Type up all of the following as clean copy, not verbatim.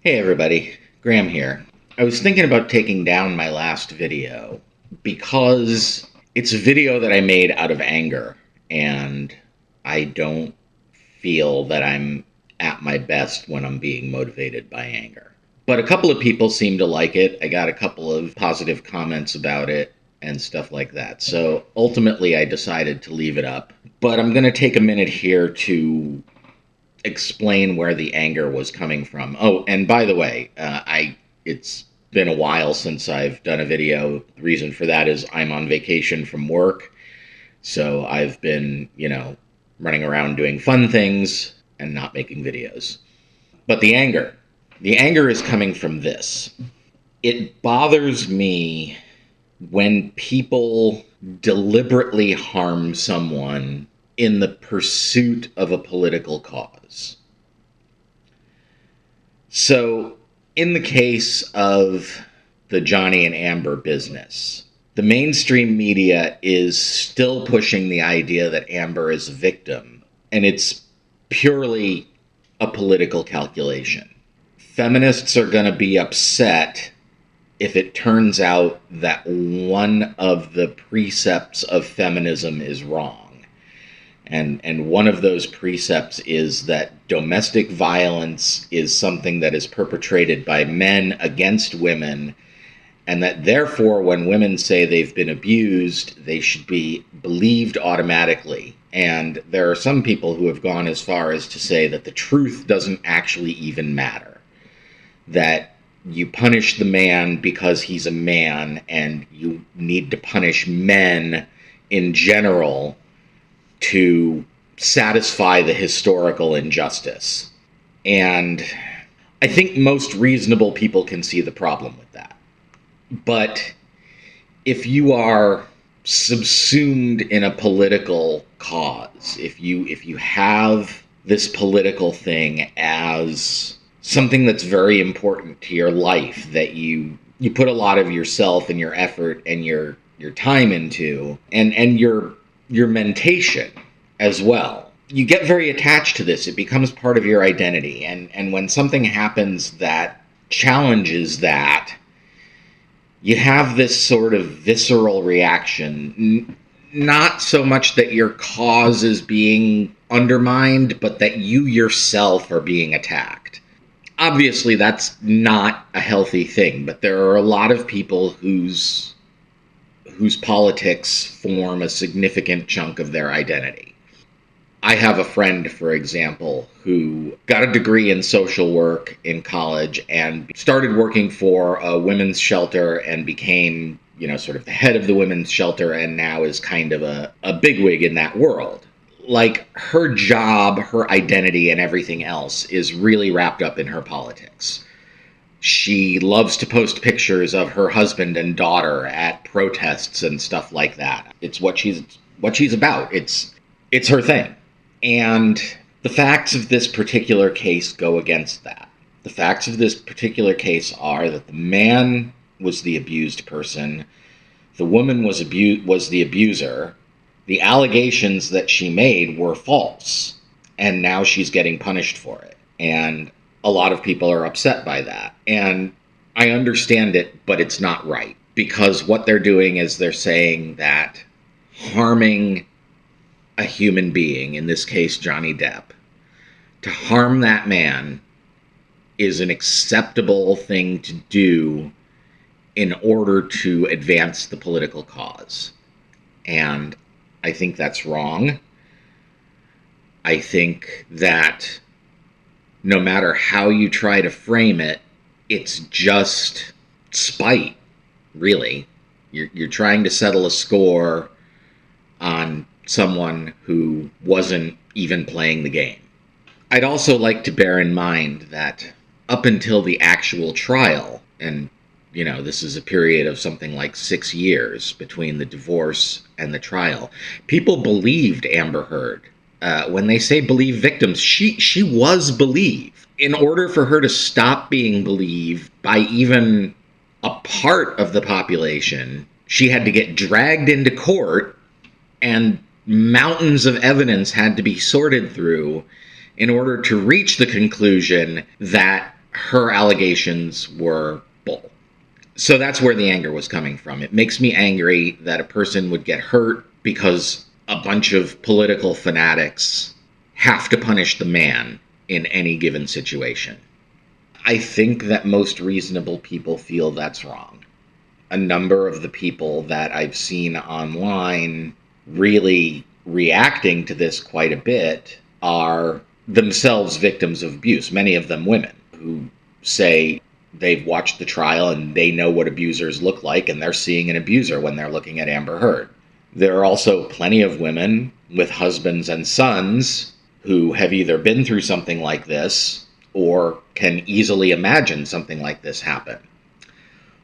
Hey everybody, Graham here. I was thinking about taking down my last video because it's a video that I made out of anger, and I don't feel that I'm at my best when I'm being motivated by anger. But a couple of people seem to like it. I got a couple of positive comments about it and stuff like that. So ultimately I decided to leave it up. But I'm going to take a minute here to explain where the anger was coming from. Oh, and by the way, it's been a while since I've done a video. The reason for that is I'm on vacation from work, so I've been, running around doing fun things and not making videos. But the anger is coming from this. It bothers me when people deliberately harm someone in the pursuit of a political cause. So, in the case of the Johnny and Amber business, the mainstream media is still pushing the idea that Amber is a victim, and it's purely a political calculation. Feminists are going to be upset if it turns out that one of the precepts of feminism is wrong. And one of those precepts is that domestic violence is something that is perpetrated by men against women, and that therefore when women say they've been abused, they should be believed automatically. And there are some people who have gone as far as to say that the truth doesn't actually even matter. That you punish the man because he's a man, and you need to punish men in general to satisfy the historical injustice. And I think most reasonable people can see the problem with that. But if you are subsumed in a political cause, if you have this political thing as something that's very important to your life, that you put a lot of yourself and your effort and your time into, and your mentation as well, you get very attached to this. It becomes part of your identity. And when something happens that challenges that, you have this sort of visceral reaction. Not so much that your cause is being undermined, but that you yourself are being attacked. Obviously, that's not a healthy thing, but there are a lot of people whose politics form a significant chunk of their identity. I have a friend, for example, who got a degree in social work in college and started working for a women's shelter and became, sort of the head of the women's shelter, and now is kind of a bigwig in that world. Like, her job, her identity, and everything else is really wrapped up in her politics. She loves to post pictures of her husband and daughter at protests and stuff like that. It's what she's about. It's her thing. And the facts of this particular case go against that. The facts of this particular case are that the man was the abused person, the woman was the abuser. The allegations that she made were false, and now she's getting punished for it. And a lot of people are upset by that. And I understand it, but it's not right. Because what they're doing is they're saying that harming a human being, in this case Johnny Depp, to harm that man is an acceptable thing to do in order to advance the political cause. And I think that's wrong. I think that no matter how you try to frame it, it's just spite, really. You're trying to settle a score on someone who wasn't even playing the game. I'd also like to bear in mind that up until the actual trial, and this is a period of something like 6 years between the divorce and the trial, people believed Amber Heard. When they say believe victims, she was believed. In order for her to stop being believed by even a part of the population, she had to get dragged into court, and mountains of evidence had to be sorted through in order to reach the conclusion that her allegations were bull. So that's where the anger was coming from. It makes me angry that a person would get hurt because a bunch of political fanatics have to punish the man in any given situation. I think that most reasonable people feel that's wrong. A number of the people that I've seen online really reacting to this quite a bit are themselves victims of abuse, many of them women, who say they've watched the trial and they know what abusers look like and they're seeing an abuser when they're looking at Amber Heard. There are also plenty of women with husbands and sons who have either been through something like this or can easily imagine something like this happen.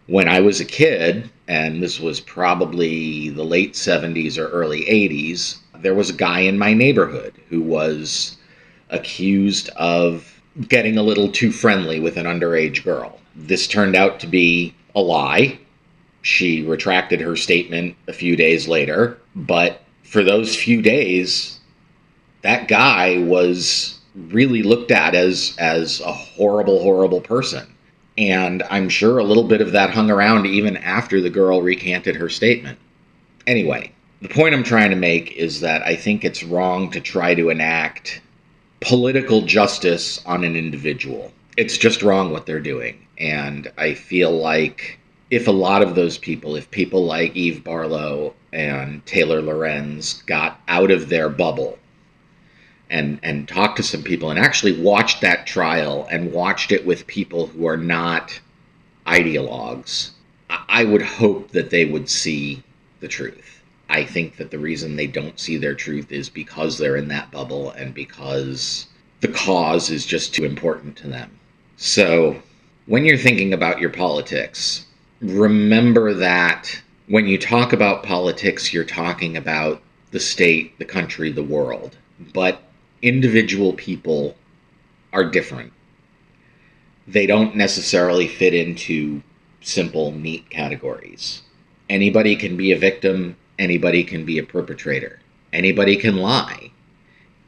When I was a kid, and this was probably the late 70s or early 80s, there was a guy in my neighborhood who was accused of getting a little too friendly with an underage girl. This turned out to be a lie. She retracted her statement a few days later, but for those few days, that guy was really looked at as a horrible, horrible person. And I'm sure a little bit of that hung around even after the girl recanted her statement. Anyway, the point I'm trying to make is that I think it's wrong to try to enact political justice on an individual. It's just wrong what they're doing. And I feel like if a lot of those people, if people like Eve Barlow and Taylor Lorenz got out of their bubble and talked to some people and actually watched that trial and watched it with people who are not ideologues, I would hope that they would see the truth. I think that the reason they don't see their truth is because they're in that bubble and because the cause is just too important to them. So when you're thinking about your politics, remember that when you talk about politics, you're talking about the state, the country, the world. But individual people are different. They don't necessarily fit into simple, neat categories. Anybody can be a victim. Anybody can be a perpetrator. Anybody can lie.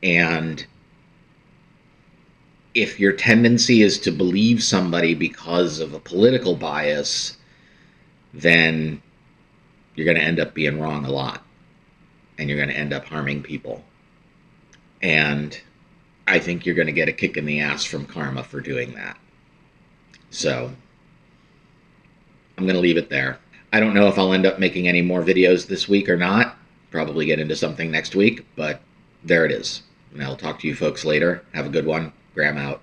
And if your tendency is to believe somebody because of a political bias, then you're going to end up being wrong a lot. And you're going to end up harming people. And I think you're going to get a kick in the ass from karma for doing that. So I'm going to leave it there. I don't know if I'll end up making any more videos this week or not. Probably get into something next week, but there it is. And I'll talk to you folks later. Have a good one. Graham out.